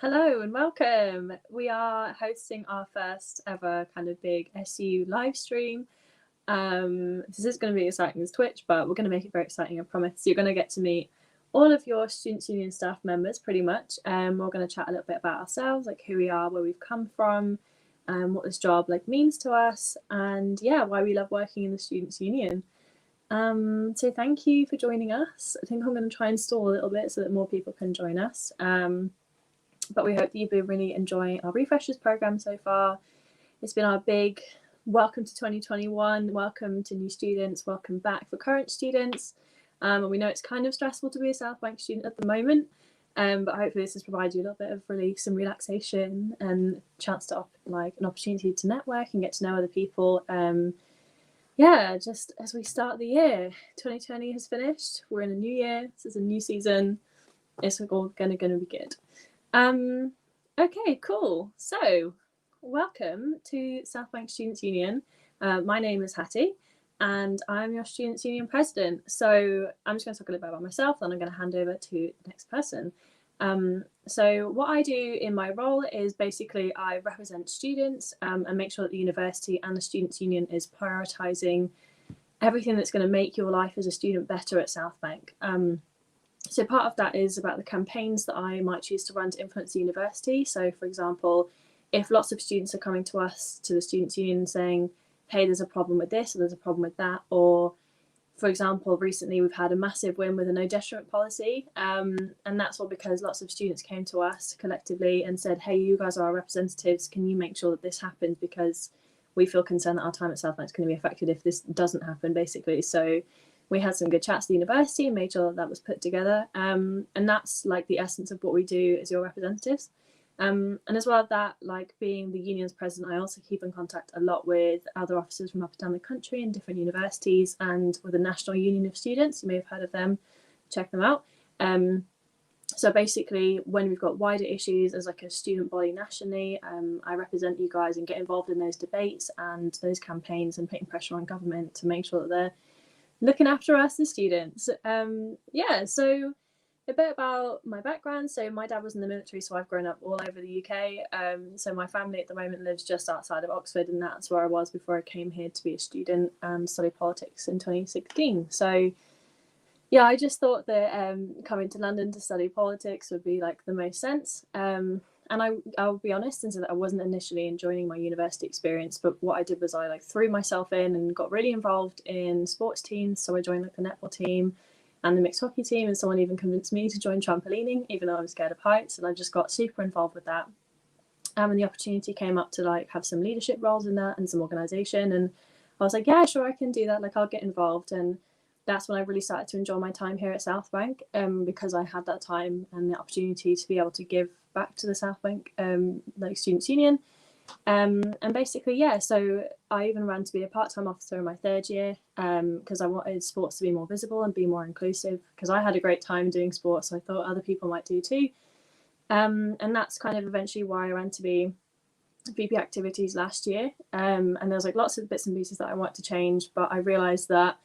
Hello and welcome. We are hosting our first ever kind of big SU live stream. This is going to be exciting as Twitch, but we're going to make it very exciting, I promise. You're going to get to meet all of your Students' Union staff members pretty much. We're going to chat a little bit about ourselves, like who we are, where we've come from, what this job means to us, and yeah, why we love working in the Students' Union. So thank you for joining us. I think I'm going to try and stall a little bit so that more people can join us. But we hope that you've been really enjoying our refreshers program so far. It's been our big welcome to 2021, welcome to new students, welcome back for current students. And we know it's kind of stressful to be a Southbank student at the moment, but hopefully this has provided you a little bit of release and relaxation and chance to an opportunity to network and get to know other people. Yeah, just as we start the year, 2020 has finished. We're in a new year. This is a new season. It's all gonna be good. Okay, cool. So, welcome to Southbank Students' Union. My name is Hattie, and I'm your Students' Union president. So, I'm just going to talk a little bit about myself, then I'm going to hand over to the next person. So, what I do in my role is basically I represent students and make sure that the university and the Students' Union is prioritising everything that's going to make your life as a student better at Southbank. So part of that is about the campaigns that I might choose to run to influence the university. So for example, if lots of students are coming to us, to the Students' Union saying, hey, there's a problem with this or there's a problem with that, or for example, recently we've had a massive win with a no detriment policy, and that's all because lots of students came to us collectively and said, hey, you guys are our representatives, can you make sure that this happens, because we feel concerned that our time at Southbank is going to be affected if this doesn't happen, basically. So we had some good chats at the university and made sure that was put together. And that's the essence of what we do as your representatives. And as well as that, being the union's president, I also keep in contact a lot with other officers from up and down the country and different universities, and with the National Union of Students. You may have heard of them, check them out. So basically, when we've got wider issues as a student body nationally, I represent you guys and get involved in those debates and those campaigns and putting pressure on government to make sure that they're looking after us as students. Yeah, so a bit about my background. So my dad was in the military, so I've grown up all over the UK. So my family at the moment lives just outside of Oxford, and that's where I was before I came here to be a student and study politics in 2016. So yeah, I just thought that coming to London to study politics would be the most sense. And I'll be honest and say that I wasn't initially enjoying my university experience, but what I did was I threw myself in and got really involved in sports teams. So I joined the netball team and the mixed hockey team, and someone even convinced me to join trampolining, even though I was scared of heights, and I just got super involved with that. And the opportunity came up to have some leadership roles in that and some organisation, and I was yeah, sure, I can do that, I'll get involved. And that's when I really started to enjoy my time here at Southbank, because I had that time and the opportunity to be able to give back to the Southbank Students' Union. And basically, yeah, so I even ran to be a part-time officer in my third year, because I wanted sports to be more visible and be more inclusive, because I had a great time doing sports, so I thought other people might do too. And that's kind of eventually why I ran to be VP activities last year. And there was lots of bits and pieces that I wanted to change, but I realised that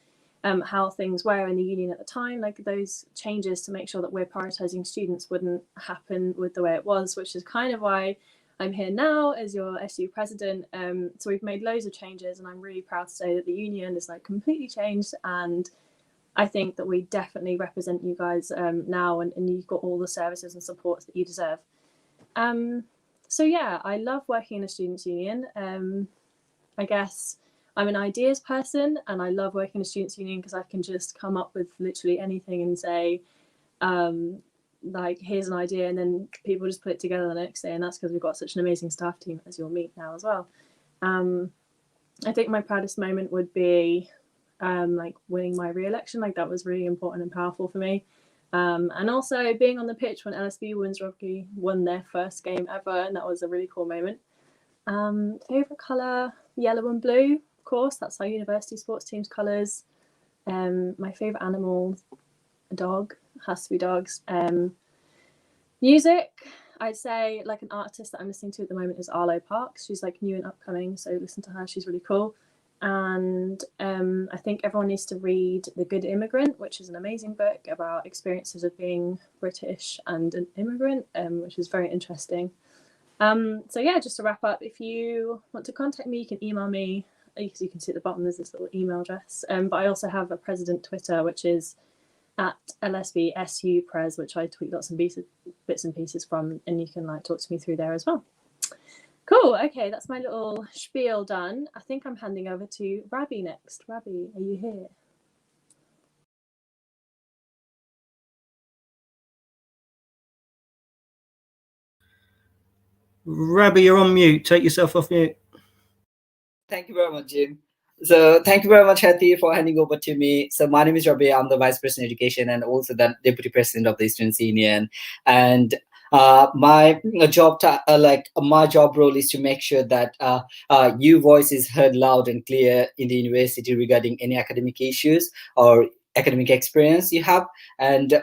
how things were in the union at the time, those changes to make sure that we're prioritising students wouldn't happen with the way it was, which is kind of why I'm here now as your SU president. So we've made loads of changes, and I'm really proud to say that the union is completely changed, and I think that we definitely represent you guys now, and you've got all the services and supports that you deserve. So yeah, I love working in a students' union. I guess I'm an ideas person, and I love working in a students' union because I can just come up with literally anything and say, here's an idea, and then people just put it together the next day, and that's because we've got such an amazing staff team, as you'll meet now as well. I think my proudest moment would be winning my re-election. That was really important and powerful for me. And also being on the pitch when LSB Women's Rugby won their first game ever, and that was a really cool moment. Favourite colour, yellow and blue, of course, that's our university sports team's colours. My favourite animal, a dog, has to be dogs. Music, I'd say an artist that I'm listening to at the moment is Arlo Parks. She's new and upcoming, so listen to her, she's really cool. And I think everyone needs to read The Good Immigrant, which is an amazing book about experiences of being British and an immigrant, which is very interesting. So yeah, just to wrap up, if you want to contact me, you can email me. As you can see at the bottom, there's this little email address. But I also have a President Twitter, which is at LSBSUPres, which I tweet lots of bits and pieces from, and you can like talk to me through there as well. Cool. Okay, that's my little spiel done. I think I'm handing over to Rabbi next. Rabbi, are you here? Rabbi, you're on mute. Take yourself off mute. Thank you very much, Jim. So thank you very much, Hattie, for handing over to me. So my name is Rabbi. I'm the Vice President Education and also the Deputy President of the Students Union. And my job role is to make sure that your voice is heard loud and clear in the university regarding any academic issues or academic experience you have. And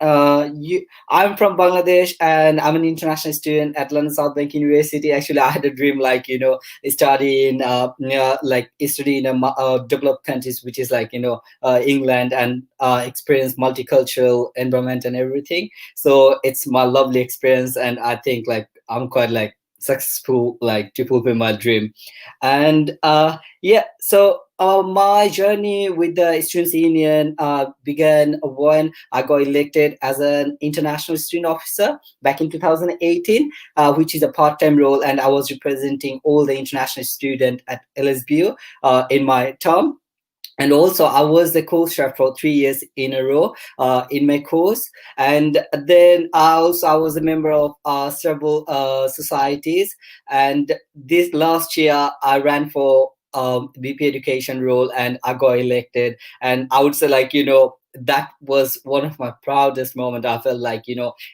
I'm from Bangladesh and I'm an international student at London Southbank University. Actually, I had a dream, study in developed countries, which is England, and experience multicultural environment and everything. So it's my lovely experience, and I think I'm quite successful to fulfill my dream. And so my journey with the Students Union began when I got elected as an international student officer back in 2018, which is a part-time role, and I was representing all the international students at LSBU in my term. And also, I was the course chef for 3 years in a row in my course. And then I was a member of several societies. And this last year, I ran for BP education role and I got elected. And I would say, that was one of my proudest moments. I felt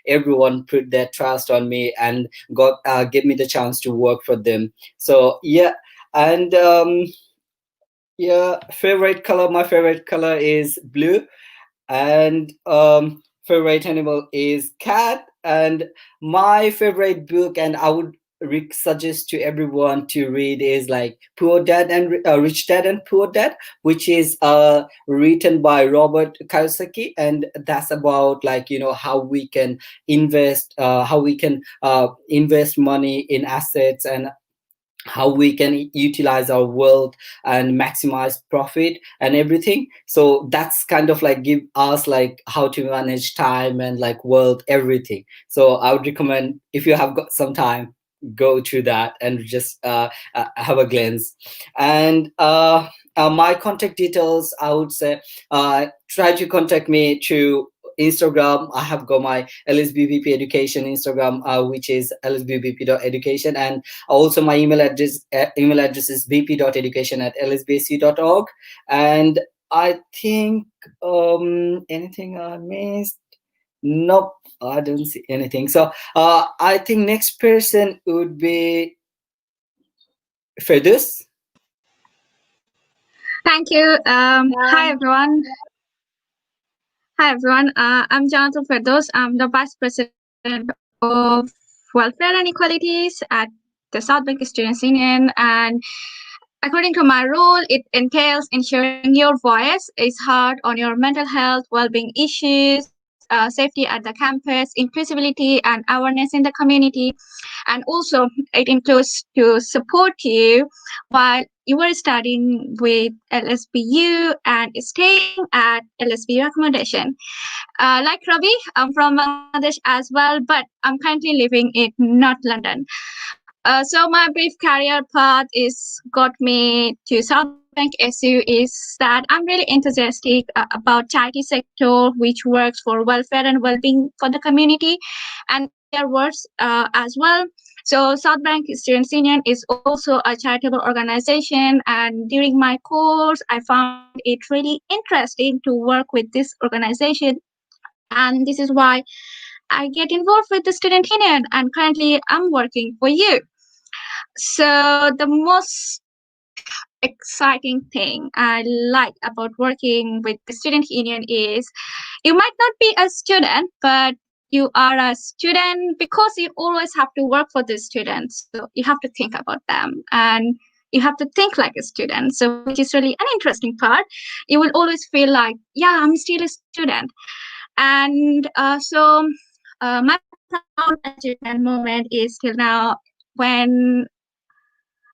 everyone put their trust on me and gave me the chance to work for them. So, yeah. And yeah, favorite color. My favorite color is blue, and favorite animal is cat. And my favorite book, and I would suggest to everyone to read, is Poor Dad and Rich Dad and Poor Dad, which is written by Robert Kiyosaki, and that's about how we can invest money in assets and how we can utilize our wealth and maximize profit and everything. So that's kind of give us how to manage time and wealth, everything. So I would recommend, if you have got some time, go to that and just have a glance. And my contact details, I would say try to contact me through Instagram. I have got my LSBBP Education Instagram, which is lsbbp.education, and also my email address is bp.education@lsbc.org. And I think anything I missed? Nope, I don't see anything. So I think next person would be Ferdus. Thank you. Hi everyone. I'm Jonathan Ferdos. I'm the Vice President of Welfare and Equalities at the Southbank Students Union. And according to my role, it entails ensuring your voice is heard on your mental health, well-being issues, safety at the campus, inclusivity, and awareness in the community. And also, it includes to support you while you are studying with LSBU and staying at LSBU accommodation. Like Ravi, I'm from Bangladesh as well, but I'm currently living in North London. So my brief career path got me to Southbank SU is that I'm really enthusiastic about charity sector, which works for welfare and well-being for the community and their works as well. So Southbank Students Union is also a charitable organization, and during my course, I found it really interesting to work with this organization, and this is why I get involved with the Student Union, and currently I'm working for you. So the most exciting thing I like about working with the Student Union is you might not be a student, but you are a student because you always have to work for the students. So you have to think about them and you have to think like a student. So which is really an interesting part. You will always feel like, yeah, I'm still a student. And my proud achievement moment is till now when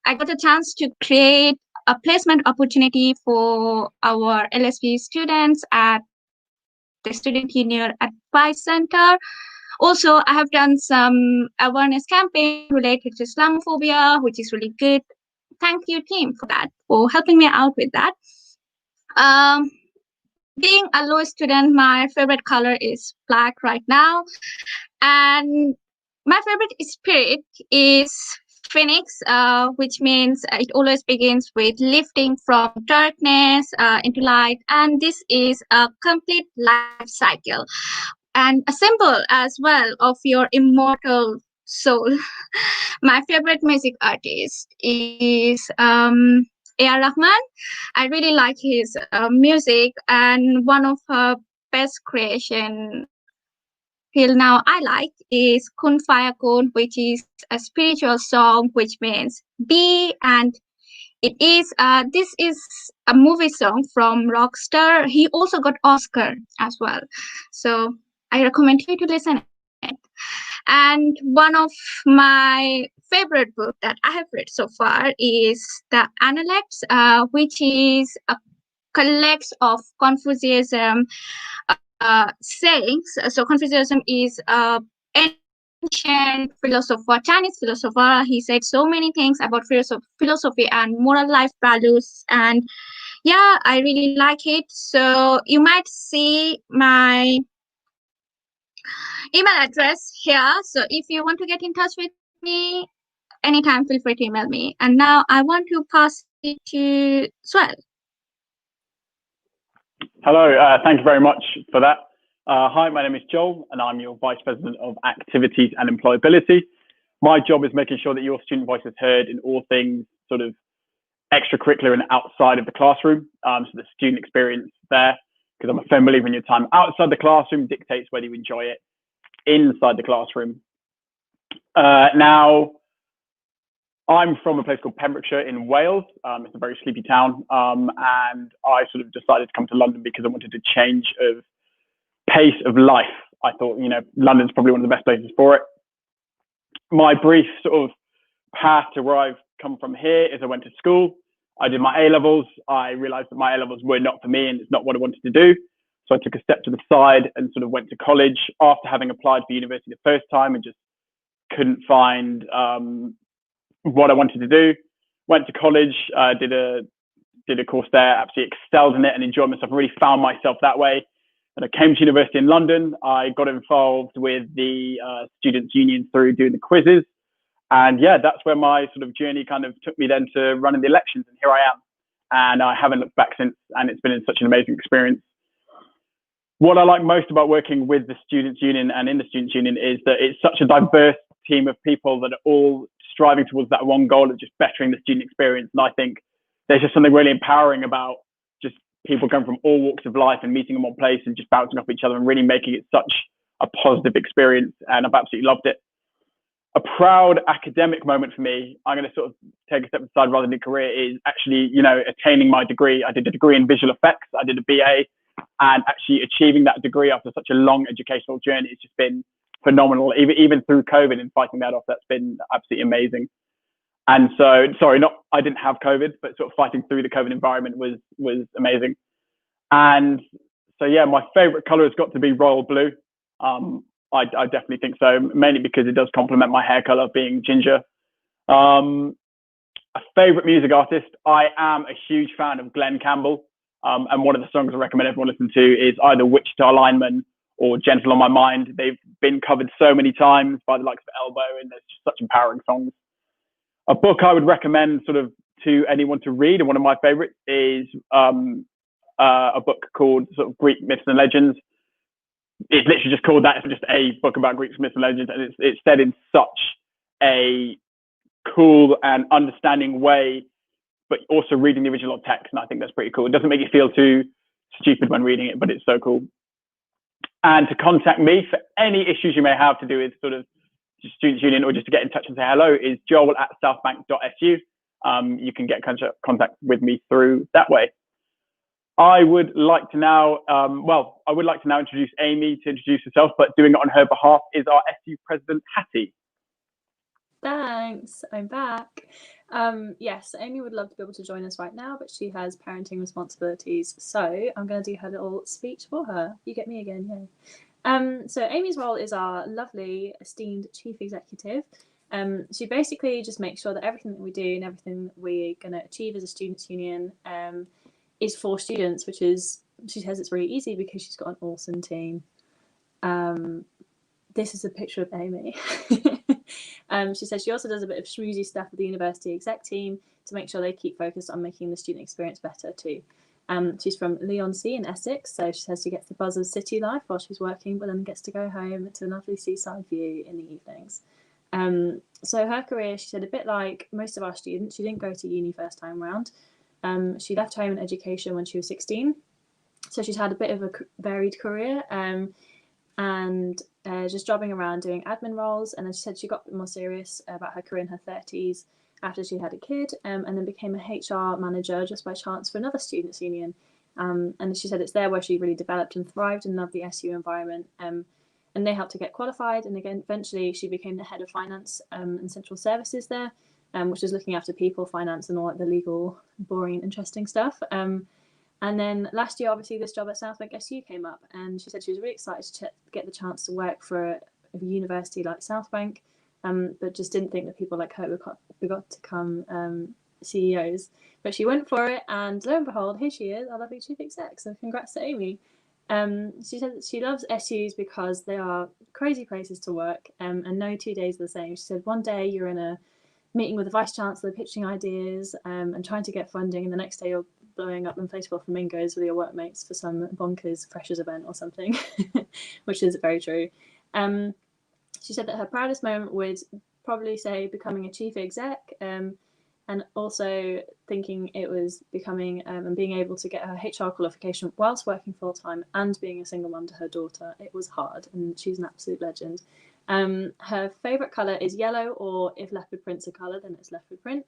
I got a chance to create a placement opportunity for our LSP students at the Student Union Advice Center. Also, I have done some awareness campaign related to Islamophobia, which is really good. Thank you, team, for that, for helping me out with that. Being a law student, my favorite color is black right now. And my favorite spirit is Phoenix, which means it always begins with lifting from darkness into light. And this is a complete life cycle and a symbol as well of your immortal soul. My favorite music artist is A.R. Rahman. I really like his music, and one of her best creation till now I like is Kun Faya Kun, which is a spiritual song, which means be. And it is this is a movie song from Rockstar. He also got Oscar as well, so I recommend you to listen it. And one of my favorite book that I have read so far is the Analects, which is a collection of Confucianism sayings. So Confucianism is ancient philosopher, Chinese philosopher. He said so many things about philosophy and moral life values. And yeah, I really like it. So you might see my email address here. So if you want to get in touch with me anytime, feel free to email me. And now I want to pass it to Swell. Hello, thank you very much for that. Hi, my name is Joel, and I'm your Vice President of Activities and Employability. My job is making sure that your student voice is heard in all things sort of extracurricular and outside of the classroom, so the student experience there, because I'm a firm believer in your time outside the classroom dictates whether you enjoy it inside the classroom. Now, I'm from a place called Pembrokeshire in Wales. It's a very sleepy town, and I sort of decided to come to London because I wanted a change of pace of life. I thought, you know, London's probably one of the best places for it. My brief sort of path to where I've come from here is I went to school. I did my A-levels. I realized that my A-levels were not for me and it's not what I wanted to do. So I took a step to the side and sort of went to college after having applied for university the first time and just couldn't find what I wanted to do. Went to college, did a course there, absolutely excelled in it and enjoyed myself. I really found myself that way. And I came to university in London. I got involved with the Students' Union through doing the quizzes. And yeah, that's where my sort of journey kind of took me then to running the elections. And here I am. And I haven't looked back since. And it's been such an amazing experience. What I like most about working with the Students' Union and in the Students' Union is that it's such a diverse team of people that are all striving towards that one goal of just bettering the student experience. And I think there's just something really empowering about just people coming from all walks of life and meeting in one place and just bouncing off each other and really making it such a positive experience. And I've absolutely loved it. A proud academic moment for me, I'm going to sort of take a step aside rather than a career, is actually, you know, attaining my degree. I did a degree in visual effects. I did a BA, and actually achieving that degree after such a long educational journey, it's just been phenomenal. Even through COVID and fighting that off, that's been absolutely amazing. And so, sorry, I didn't have COVID, but sort of fighting through the COVID environment was amazing. And so, yeah, my favorite color has got to be royal blue. I definitely think so, mainly because it does complement my hair color being ginger. A favorite music artist, I am a huge fan of Glenn Campbell. And one of the songs I recommend everyone listen to is either Wichita Lineman or Gentle on My Mind. They've been covered so many times by the likes of Elbow, and there's just such empowering songs. A book I would recommend sort of to anyone to read, and one of my favorites is a book called sort of Greek Myths and Legends. It's literally just called that. It's just a book about Greek myths and legends, and it's said in such a cool and understanding way, but also reading the original text, and I think that's pretty cool. It doesn't make you feel too stupid when reading it, but it's so cool. And to contact me for any issues you may have to do with sort of Students' Union or just to get in touch and say hello is joel@southbank.su. you can get contact with me through that way. I would like to now, introduce Amy to introduce herself, but doing it on her behalf is our SU president, Hattie. Thanks, I'm back. Yes, Amy would love to be able to join us right now, but she has parenting responsibilities, so I'm going to do her little speech for her. You get me again, yay. So Amy's role is our lovely, esteemed chief executive. She basically just makes sure that everything that we do and everything that we're going to achieve as a students' union is for students, which is, she says it's really easy because she's got an awesome team. This is a picture of Amy. She says she also does a bit of schmoozy stuff with the university exec team to make sure they keep focused on making the student experience better too. She's from Leigh-on-Sea in Essex, so she says she gets the buzz of city life while she's working, but then gets to go home to a lovely seaside view in the evenings. So her career, she said, a bit like most of our students, she didn't go to uni first time round. She left home in education when she was 16, so she's had a bit of a varied career, and just jobbing around doing admin roles. And then she said she got a bit more serious about her career in her 30s after she had a kid, and then became a HR manager just by chance for another students' union. And she said it's there where she really developed and thrived and loved the SU environment. And they helped her get qualified. And again, eventually she became the head of finance and central services there, which is looking after people, finance, and all like the legal, boring, and interesting stuff. And then last year, obviously, this job at Southbank SU came up, and she said she was really excited to get the chance to work for a university like Southbank, but just didn't think that people like her would got to become CEOs. But she went for it, and lo and behold, here she is, our lovely chief exec. So congrats to Amy. She said that she loves SUs because they are crazy places to work, and no 2 days are the same. She said one day you're in a meeting with the vice chancellor pitching ideas and trying to get funding, and the next day you're blowing up inflatable flamingos with your workmates for some bonkers freshers event or something, which is very true. She said that her proudest moment would probably say becoming a chief exec, and also thinking it was becoming and being able to get her HR qualification whilst working full time and being a single mum to her daughter. It was hard, and she's an absolute legend. Her favourite colour is yellow, or if leopard print's a colour, then it's leopard print.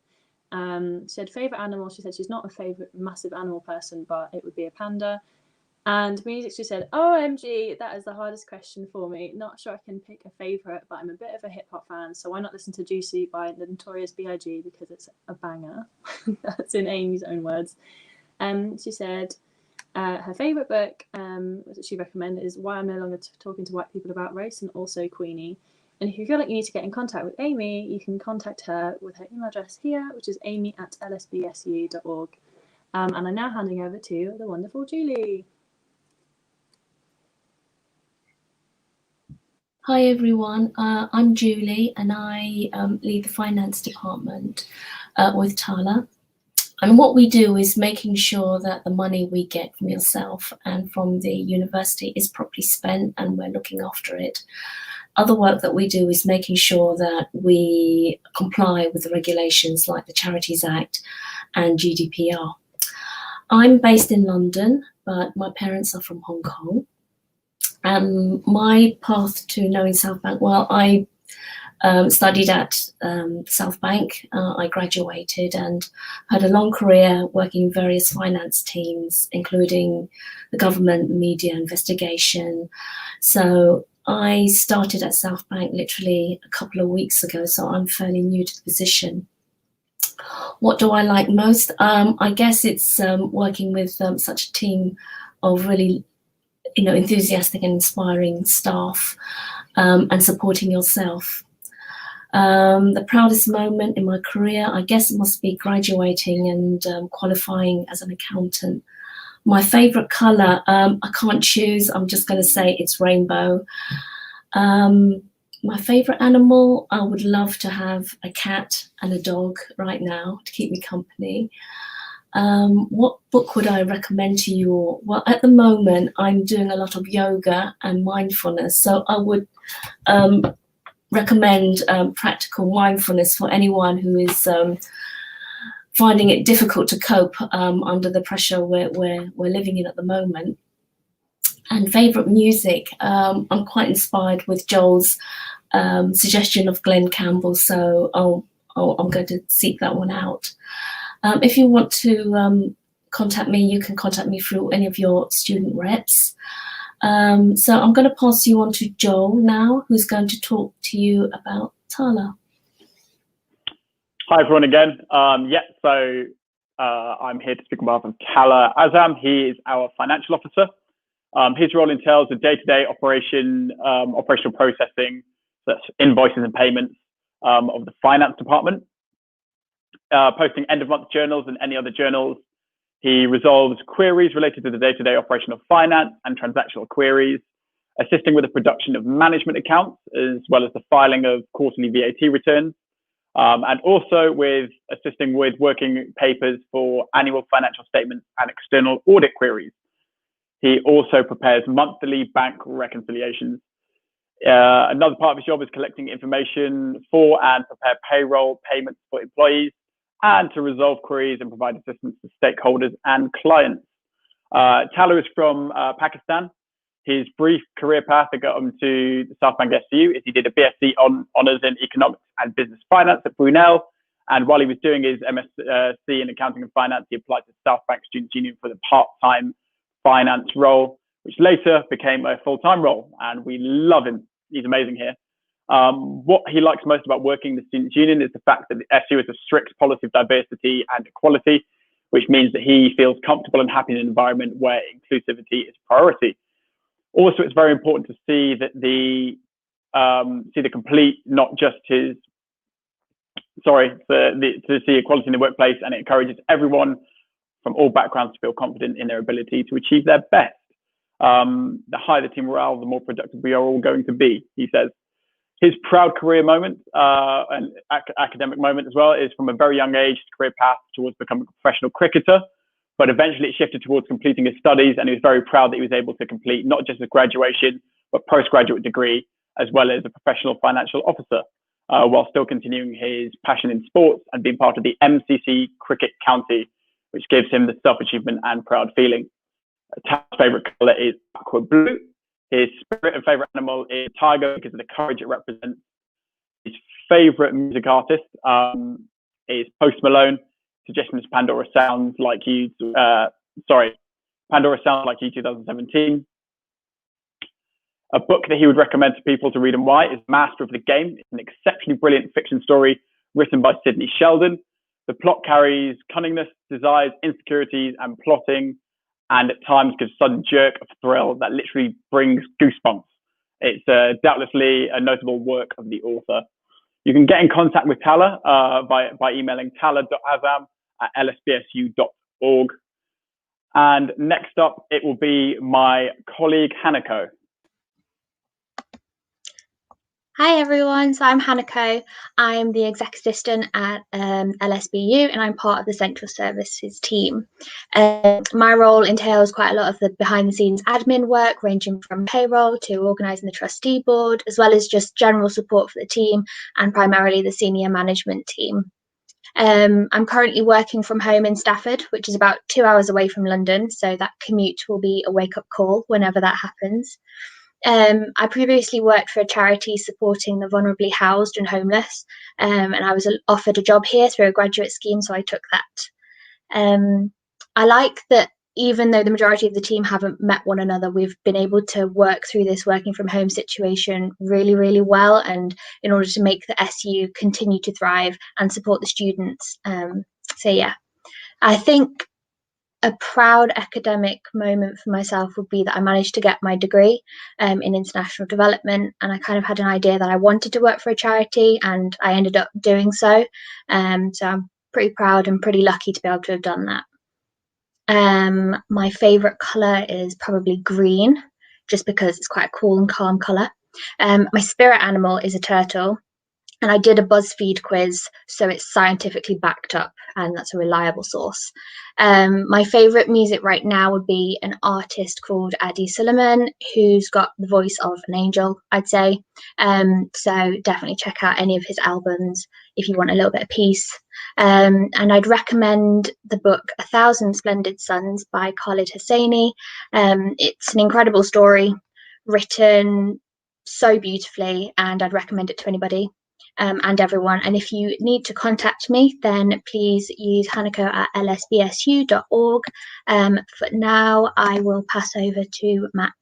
She said favourite animal, she said she's not a massive animal person, but it would be a panda. And music, she said, OMG, that is the hardest question for me. Not sure I can pick a favourite, but I'm a bit of a hip hop fan, so why not listen to Juicy by the Notorious B.I.G. because it's a banger. That's in Amy's own words. She said her favourite book that she recommended is Why I'm No Longer Talking to White People About Race, and also Queenie. And if you feel like you need to get in contact with Amy, you can contact her with her email address here, which is amy@lsbsu.org. And I'm now handing over to the wonderful Julie. Hi everyone, I'm Julie, and I lead the finance department with Tala. And what we do is making sure that the money we get from yourself and from the university is properly spent, and we're looking after it. Other work that we do is making sure that we comply with the regulations like the Charities Act and GDPR. I'm based in London, but my parents are from Hong Kong. My path to knowing Southbank, well, I studied at Southbank. I graduated and had a long career working in various finance teams, including the government, media, investigation. So I started at Southbank literally a couple of weeks ago, so I'm fairly new to the position. What do I like most? I guess it's working with such a team of really, enthusiastic and inspiring staff, and supporting yourself. The proudest moment in my career, I guess it must be graduating and qualifying as an accountant. My favourite colour, I can't choose, I'm just going to say it's rainbow. My favourite animal, I would love to have a cat and a dog right now to keep me company. What book would I recommend to you all? Well, at the moment, I'm doing a lot of yoga and mindfulness, so I would recommend practical mindfulness for anyone who is finding it difficult to cope under the pressure we're living in at the moment. And favourite music, I'm quite inspired with Joel's suggestion of Glenn Campbell, so I'm going to seek that one out. If you want to contact me, you can contact me through any of your student reps. So I'm going to pass you on to Joel now, who's going to talk to you about Tala. Hi everyone again. So I'm here to speak on behalf of Tala Azam. He is our financial officer. His role entails the day-to-day operational processing, so that's invoices and payments of the finance department, posting end-of-month journals and any other journals. He resolves queries related to the day-to-day operation of finance and transactional queries, assisting with the production of management accounts, as well as the filing of quarterly VAT returns, and also with assisting with working papers for annual financial statements and external audit queries. He also prepares monthly bank reconciliations. Another part of his job is collecting information for and prepare payroll payments for employees, and to resolve queries and provide assistance to stakeholders and clients. Tala is from Pakistan. His brief career path that got him to the Southbank SU is he did a BSc honours in economics and business finance at Brunel. And while he was doing his MSc in accounting and finance, he applied to Southbank Students' Union for the part-time finance role, which later became a full-time role. And we love him. He's amazing here. What he likes most about working in the Students' Union is the fact that the SU has a strict policy of diversity and equality, which means that he feels comfortable and happy in an environment where inclusivity is a priority. Also, it's very important to see that the complete, not just his, to see equality in the workplace, and it encourages everyone from all backgrounds to feel confident in their ability to achieve their best. The higher the team morale, the more productive we are all going to be, he says. His proud career moment and academic moment as well is from a very young age, his career path towards becoming a professional cricketer, but eventually it shifted towards completing his studies, and he was very proud that he was able to complete not just a graduation, but postgraduate degree, as well as a professional financial officer, while still continuing his passion in sports and being part of the MCC Cricket County, which gives him the self-achievement and proud feeling. Ta's favourite colour is aqua blue. His spirit and favourite animal is tiger because of the courage it represents. His favourite music artist is Post Malone, suggesting this Pandora Sounds Like You, Pandora Sounds Like You 2017. A book that he would recommend to people to read and why is Master of the Game. It's an exceptionally brilliant fiction story written by Sidney Sheldon. The plot carries cunningness, desires, insecurities, and plotting, and at times gives a sudden jerk of thrill that literally brings goosebumps. It's doubtlessly a notable work of the author. You can get in contact with Tala by emailing tala.azam@lsbsu.org. And next up, it will be my colleague, Hanako. Hi everyone, so I'm Hanako. I'm the exec assistant at LSBU, and I'm part of the central services team. My role entails quite a lot of the behind the scenes admin work, ranging from payroll to organising the trustee board, as well as just general support for the team and primarily the senior management team. I'm currently working from home in Stafford, which is about 2 hours away from London, so that commute will be a wake-up call whenever that happens. I previously worked for a charity supporting the vulnerably housed and homeless, and I was offered a job here through a graduate scheme, so I took that. I like that even though the majority of the team haven't met one another, we've been able to work through this working from home situation really, really well, and in order to make the SU continue to thrive and support the students. So yeah, I think a proud academic moment for myself would be that I managed to get my degree in international development, and I kind of had an idea that I wanted to work for a charity, and I ended up doing so. So I'm pretty proud and pretty lucky to be able to have done that. My favourite colour is probably green, just because it's quite a cool and calm colour. My spirit animal is a turtle, and I did a BuzzFeed quiz, so it's scientifically backed up, and that's a reliable source. My favourite music right now would be an artist called Addie Suleiman, who's got the voice of an angel, I'd say. So definitely check out any of his albums if you want a little bit of peace. And I'd recommend the book 1,000 Splendid Suns by Khalid Hosseini. It's an incredible story, written so beautifully, and I'd recommend it to anybody. and everyone. And if you need to contact me, then please use hanako@lsbsu.org. For now, I will pass over to Matt.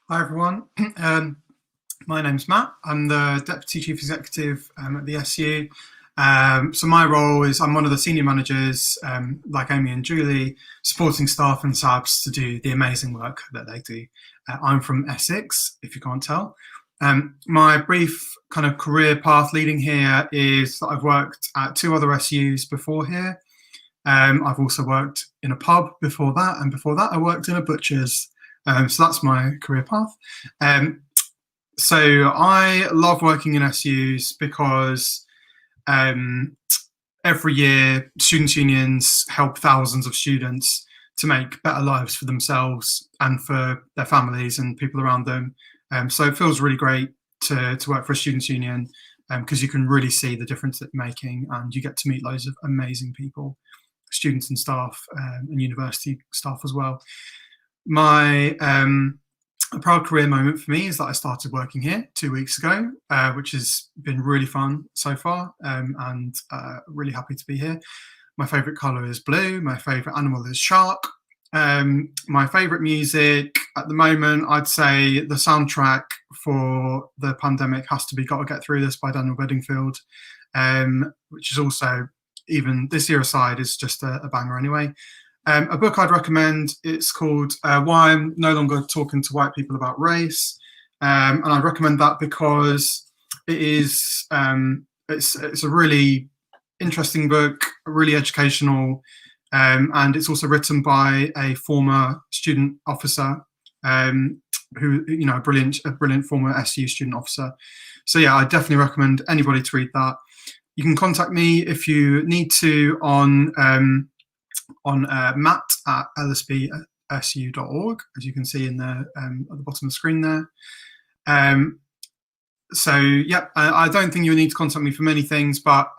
Hi everyone, my name's Matt. I'm the Deputy Chief Executive at the SU. So my role is I'm one of the senior managers, like Amy and Julie, supporting staff and SABs to do the amazing work that they do. I'm from Essex, if you can't tell. My brief kind of career path leading here is that I've worked at 2 other SUs before here. I've also worked in a pub before that, and before that I worked in a butcher's. So that's my career path. So I love working in SUs because every year students' unions help thousands of students to make better lives for themselves and for their families and people around them. So it feels really great to work for a students' union because you can really see the difference that you're making, and you get to meet loads of amazing people, students and staff, and university staff as well. My a proud career moment for me is that I started working here 2 weeks ago, which has been really fun so far, and really happy to be here. My favourite colour is blue. My favourite animal is shark. My favourite music at the moment, I'd say the soundtrack for the pandemic has to be "Gotta Get Through This" by Daniel Bedingfield, which is also, even this year aside, is just a banger anyway. A book I'd recommend, it's called Why I'm No Longer Talking to White People About Race, and I recommend that because it is it's a really interesting book, really educational, and it's also written by a former student officer who, you know, a brilliant former SU student officer. So yeah, I definitely recommend anybody to read that. You can contact me if you need to on matt@lsbsu.org, as you can see in the at the bottom of the screen there. So yeah, I don't think you need to contact me for many things, but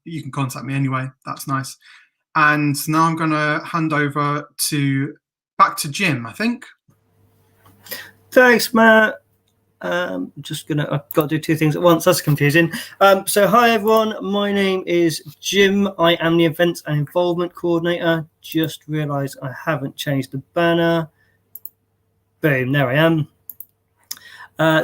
you can contact me anyway. That's nice. And now I'm going to hand over back to Jim, I think. Thanks, Matt. I've got to do 2 things at once. That's confusing. So hi everyone, my name is Jim. I am the Events and Involvement Coordinator. Just realised I haven't changed the banner. Boom, there I am.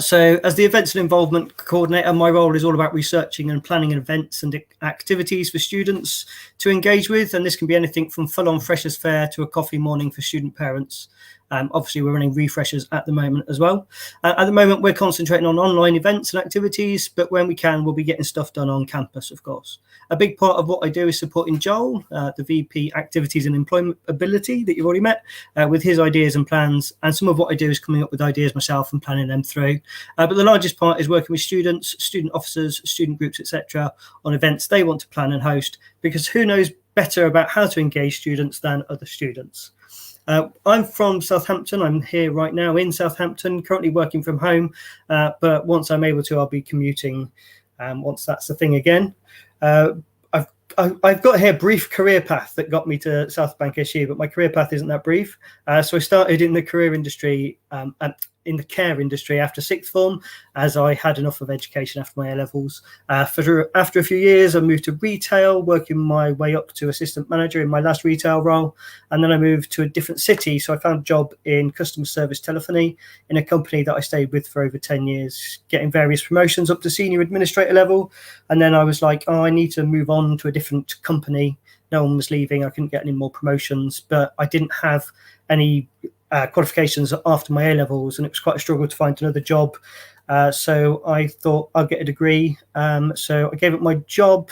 So as the Events and Involvement Coordinator, my role is all about researching and planning events and activities for students to engage with, and this can be anything from full-on freshers fair to a coffee morning for student parents. Obviously, we're running refreshers at the moment as well. At the moment, we're concentrating on online events and activities, but when we can, we'll be getting stuff done on campus, of course. A big part of what I do is supporting Joel, the VP Activities and Employability that you've already met, with his ideas and plans. And some of what I do is coming up with ideas myself and planning them through. But the largest part is working with students, student officers, student groups, etc., on events they want to plan and host, because who knows better about how to engage students than other students. I'm from Southampton. I'm here right now in Southampton, currently working from home, but once I'm able to, I'll be commuting once that's the thing again. I've got here a brief career path that got me to Southbank SU, but my career path isn't that brief. So I started in the career industry, in the care industry after sixth form, as I had enough of education after my A-levels. After a few years, I moved to retail, working my way up to assistant manager in my last retail role. And then I moved to a different city. So I found a job in customer service telephony in a company that I stayed with for over 10 years, getting various promotions up to senior administrator level. And then I was like, oh, I need to move on to a different company. No one was leaving. I couldn't get any more promotions, but I didn't have any qualifications after my A-levels, and it was quite a struggle to find another job. So I thought I'll get a degree. So I gave up my job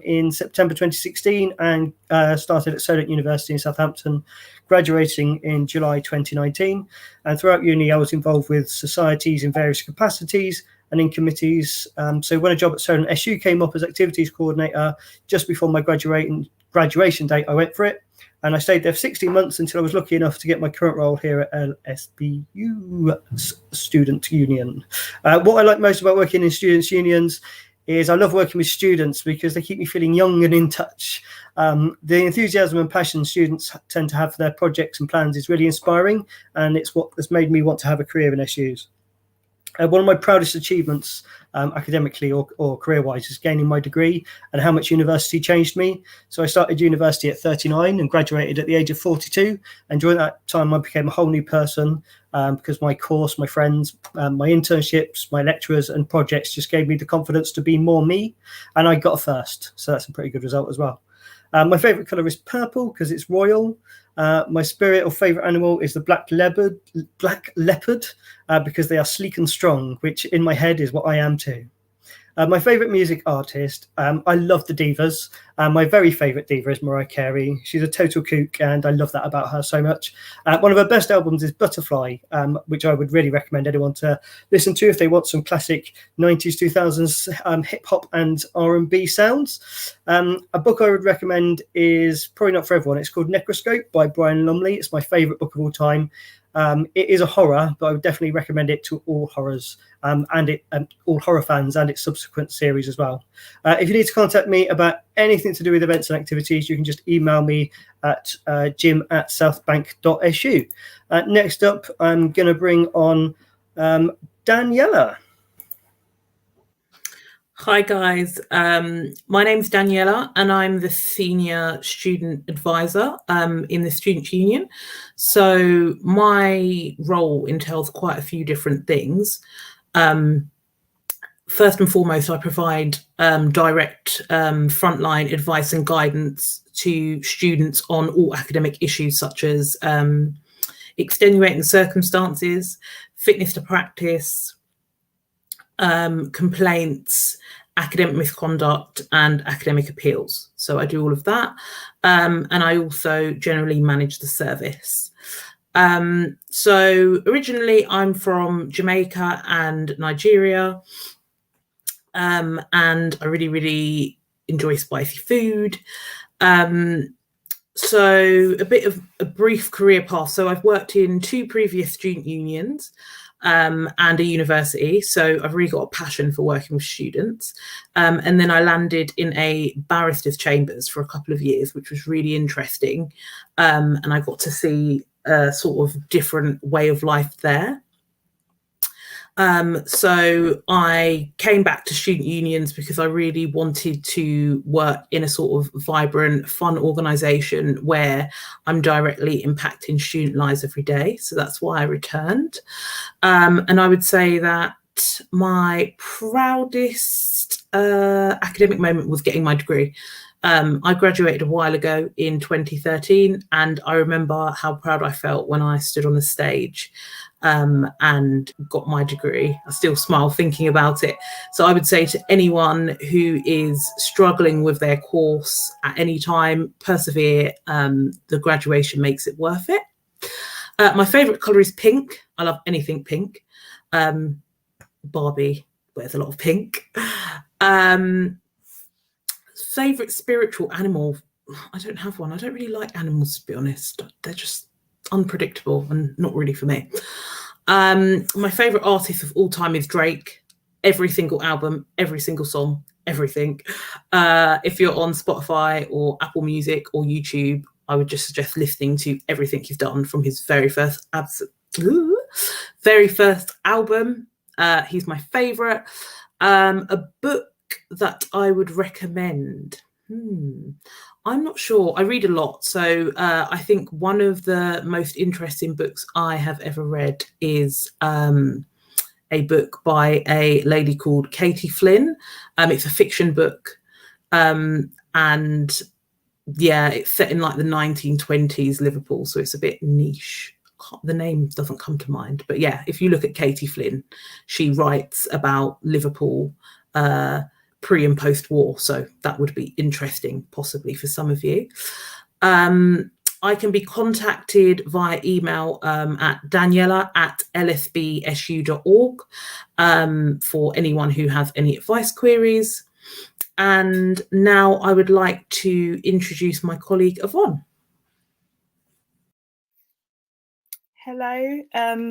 in September 2016 and started at Southbank University in Southampton, graduating in July 2019. And throughout uni, I was involved with societies in various capacities and in committees. So when a job at Southbank SU came up as activities coordinator, just before my graduation date, I went for it. And I stayed there for 16 months until I was lucky enough to get my current role here at LSBU Student Union. What I like most about working in students' unions is I love working with students because they keep me feeling young and in touch. The enthusiasm and passion students tend to have for their projects and plans is really inspiring, and it's what has made me want to have a career in SUs. one of my proudest achievements academically or career-wise is gaining my degree and how much university changed me. So I started university at 39 and graduated at the age of 42. And during that time, I became a whole new person because my course, my friends, my internships, my lecturers and projects just gave me the confidence to be more me. And I got a first. So that's a pretty good result as well. My favourite colour is purple because it's royal. My spirit or favourite animal is the black leopard because they are sleek and strong, which in my head is what I am too. My favourite music artist, I love the divas. My very favourite diva is Mariah Carey. She's a total kook and I love that about her so much. One of her best albums is Butterfly, which I would really recommend anyone to listen to if they want some classic 90s, 2000s hip hop and R&B sounds. A book I would recommend is probably not for everyone. It's called Necroscope by Brian Lumley. It's my favourite book of all time. It is a horror, but I would definitely recommend it to all horrors all horror fans and its subsequent series as well. If you need to contact me about anything to do with events and activities, you can just email me at jim@southbank.su. Next up, I'm going to bring on Daniela. Hi guys, my name's Daniela and I'm the Senior Student Advisor in the Students' Union. So my role entails quite a few different things. First and foremost, I provide direct frontline advice and guidance to students on all academic issues such as extenuating circumstances, fitness to practice, complaints, academic misconduct and academic appeals. So I do all of that. And I also generally manage the service. So originally I'm from Jamaica and Nigeria. And I really, really enjoy spicy food. So a bit of a brief career path. So I've worked in 2 previous student unions and a university. So I've really got a passion for working with students. And then I landed in a barrister's chambers for a couple of years, which was really interesting. And I got to see a sort of different way of life there. So I came back to student unions because I really wanted to work in a sort of vibrant, fun organisation where I'm directly impacting student lives every day. So that's why I returned. And I would say that my proudest academic moment was getting my degree. I graduated a while ago in 2013, and I remember how proud I felt when I stood on the stage and got my degree. I still smile thinking about it. So I would say to anyone who is struggling with their course at any time, persevere. The graduation makes it worth it. My favourite colour is pink. I love anything pink. Barbie wears a lot of pink. Favourite spiritual animal? I don't have one. I don't really like animals, to be honest. They're just unpredictable and not really for me. My favourite artist of all time is Drake. Every single album, every single song, everything. If you're on Spotify or Apple Music or YouTube, I would just suggest listening to everything he's done from his very first album. He's my favourite. A book that I would recommend. I'm not sure. I read a lot. So I think one of the most interesting books I have ever read is a book by a lady called Katie Flynn. It's a fiction book. And yeah, it's set in like the 1920s Liverpool. So it's a bit niche. The name doesn't come to mind. But yeah, if you look at Katie Flynn, she writes about Liverpool pre and post war, so that would be interesting possibly for some of you. I can be contacted via email at daniela@lsbsu.org for anyone who has any advice queries. And now I would like to introduce my colleague Yvonne. Hello,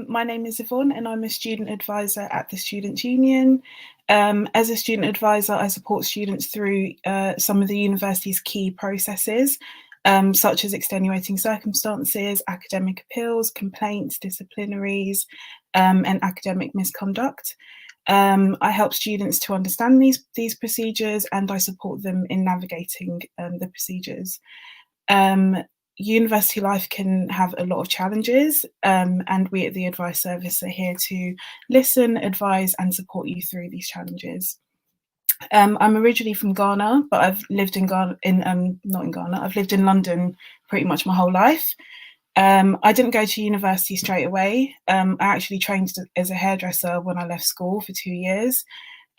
my name is Yvonne and I'm a student advisor at the Students' Union. As a student advisor, I support students through some of the university's key processes. such as extenuating circumstances, academic appeals, complaints, disciplinaries, and academic misconduct. I help students to understand these procedures, and I support them in navigating the procedures. University life can have a lot of challenges, and we at the Advice Service are here to listen, advise, and support you through these challenges. I'm originally from Ghana, but I've lived in I've lived in London pretty much my whole life. I didn't go to university straight away. I actually trained as a hairdresser when I left school for 2 years.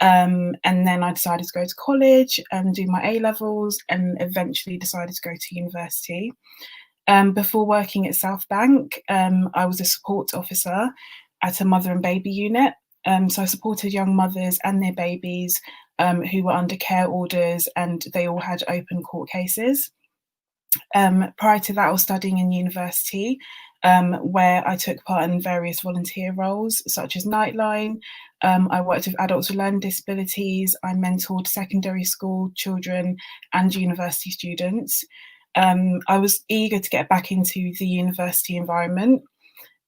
And then I decided to go to college and do my A-levels, and eventually decided to go to university. Before working at Southbank, I was a support officer at a mother and baby unit. So I supported young mothers and their babies who were under care orders, and they all had open court cases. Prior to that, I was studying in university, where I took part in various volunteer roles, such as Nightline. I worked with adults with learning disabilities. I mentored secondary school children and university students. I was eager to get back into the university environment,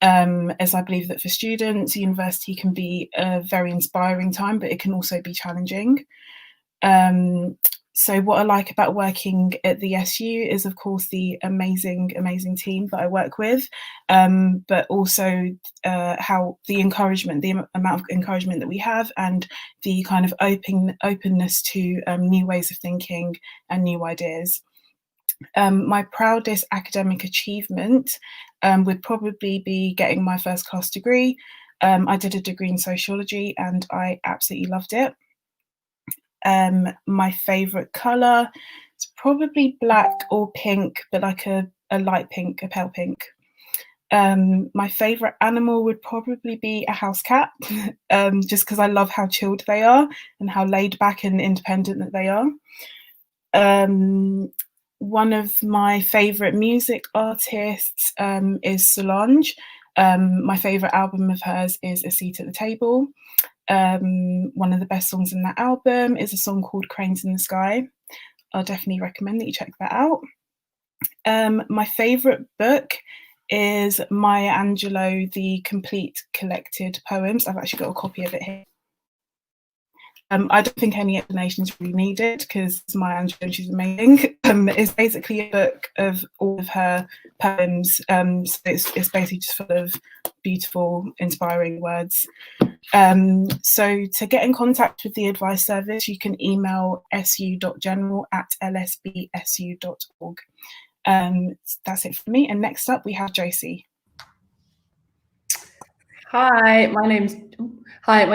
as I believe that for students, university can be a very inspiring time, but it can also be challenging. So what I like about working at the SU is, of course, the amazing team that I work with, but also how the amount of encouragement that we have, and the kind of openness to new ways of thinking and new ideas. My proudest academic achievement would probably be getting my first class degree. I did a degree in sociology and I absolutely loved it. My favourite colour is probably black or pink, but like a light pink, a pale pink. My favourite animal would probably be a house cat, just because I love how chilled they are and how laid back and independent that they are. One of my favourite music artists is Solange. My favourite album of hers is A Seat at the Table. One of the best songs in that album is a song called Cranes in the Sky. I'll definitely recommend that you check that out. My favourite book is Maya Angelou, The Complete Collected Poems. I've actually got a copy of it here. I don't think any explanation is really needed because Maya Angelou, she's amazing. It's basically a book of all of her poems. So it's basically just full of beautiful, inspiring words. So to get in contact with the Advice Service, you can email su.general@lsbsu.org. That's it for me. And next up, we have Josie. Hi, my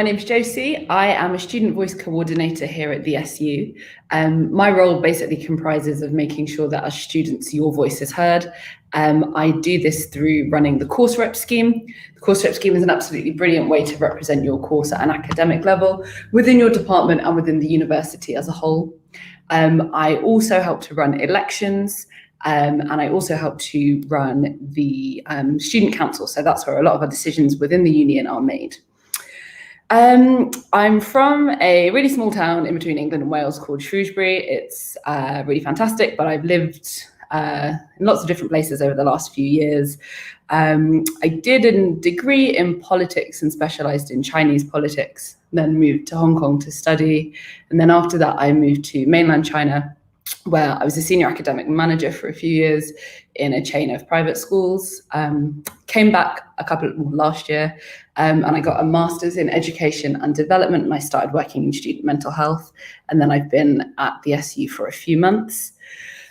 name's Josie. I am a student voice coordinator here at the SU. My role basically comprises of making sure that as students, your voice is heard. I do this through running the course rep scheme. The course rep scheme is an absolutely brilliant way to represent your course at an academic level within your department and within the university as a whole. I also help to run elections. And I also help to run the student council. So that's where a lot of our decisions within the union are made. I'm from a really small town in between England and Wales called Shrewsbury. It's really fantastic, but I've lived in lots of different places over the last few years. I did a degree in politics and specialised in Chinese politics, then moved to Hong Kong to study. And then after that, I moved to mainland China, where I was a senior academic manager for a few years in a chain of private schools. Came back last year, and I got a master's in education and development, and I started working in student mental health. And then I've been at the SU for a few months.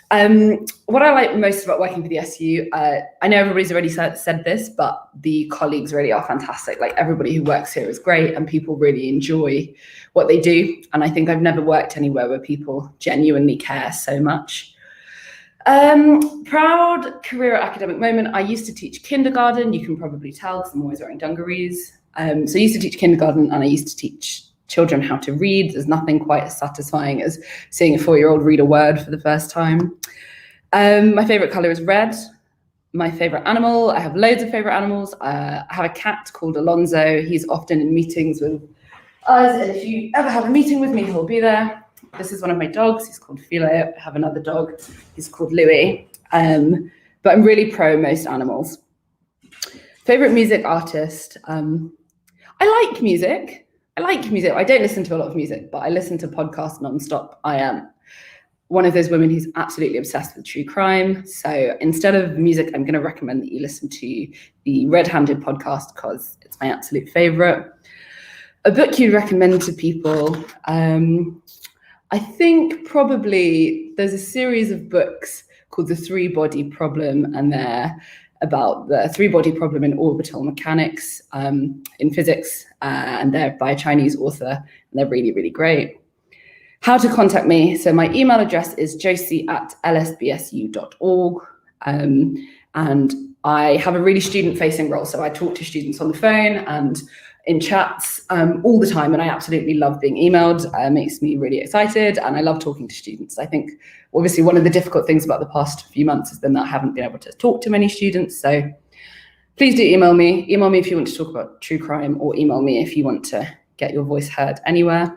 What I like most about working for the SU, I know everybody's already said this, but the colleagues really are fantastic. Like, everybody who works here is great and people really enjoy what they do. And I think I've never worked anywhere where people genuinely care so much. Proud career academic moment. I used to teach kindergarten. You can probably tell because I'm always wearing dungarees. So I used to teach kindergarten and I used to teach children how to read. There's nothing quite as satisfying as seeing a 4-year-old read a word for the first time. My favorite color is red. My favorite animal, I have loads of favorite animals. I have a cat called Alonzo. He's often in meetings with us, and if you ever have a meeting with me, he'll be there. This is one of my dogs. He's called Philo. I have another dog. He's called Louis. but I'm really pro most animals. Favorite music artist? I like music. I don't listen to a lot of music, but I listen to podcasts nonstop. I am one of those women who's absolutely obsessed with true crime. So instead of music, I'm going to recommend that you listen to the Red Handed podcast because it's my absolute favorite. A book you'd recommend to people? I think probably there's a series of books called The Three-Body Problem, and they're about the three-body problem in orbital mechanics in physics, and they're by a Chinese author, and they're really, really great. How to contact me. So my email address is josie@lsbsu.org, and I have a really student-facing role, so I talk to students on the phone and in chats all the time, and I absolutely love being emailed. It makes me really excited, and I love talking to students. I think obviously one of the difficult things about the past few months has been that I haven't been able to talk to many students, so please do email me. Email me if you want to talk about true crime, or email me if you want to get your voice heard anywhere.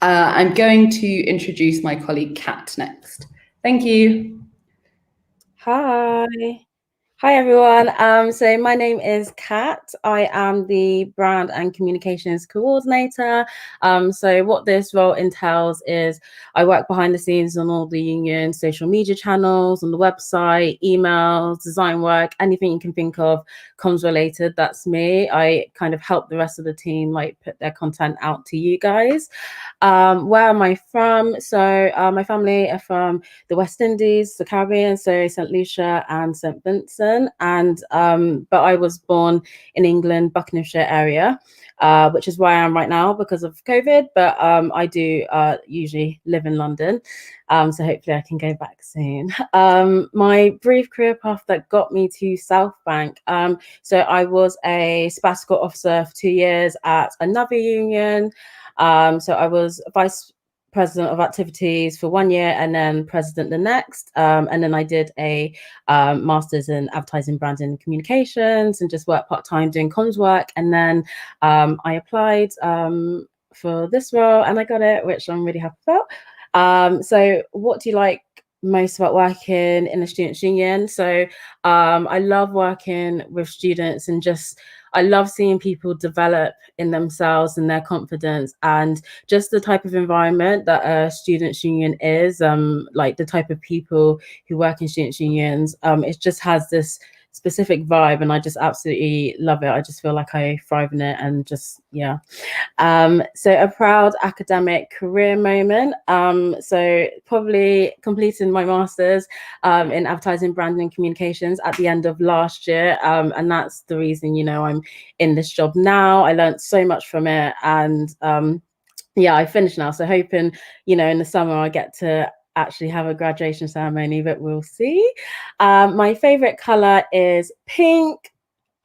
I'm going to introduce my colleague Kat next. Thank you. Hi everyone. So my name is Kat. I am the brand and communications coordinator. So what this role entails is I work behind the scenes on all the union social media channels, on the website, emails, design work, anything you can think of comms related, that's me. I kind of help the rest of the team like put their content out to you guys. Where am I from? So my family are from the West Indies, the Caribbean, so St. Lucia and St. Vincent. And but I was born in England, Buckinghamshire area, which is where I am right now because of COVID. But I do usually live in London, so hopefully I can go back soon. My brief career path that got me to Southbank. So I was a sabbatical officer for 2 years at another union. So I was vice president of activities for 1 year and then president the next. And then I did a master's in advertising, branding and communications and just worked part-time doing comms work. And then I applied for this role and I got it, which I'm really happy about. So what do you like most about working in a students' union? So I love working with students and just I love seeing people develop in themselves and their confidence and just the type of environment that a students' union is, like the type of people who work in students' unions. It just has this specific vibe and I just absolutely love it. I just feel like I thrive in it and just, yeah. So a proud academic career moment. So probably completing my master's in advertising, branding and communications at the end of last year. And that's the reason, you know, I'm in this job now. I learned so much from it and yeah, I finished now. So hoping, you know, in the summer I get to actually have a graduation ceremony, but we'll see. My favorite color is pink.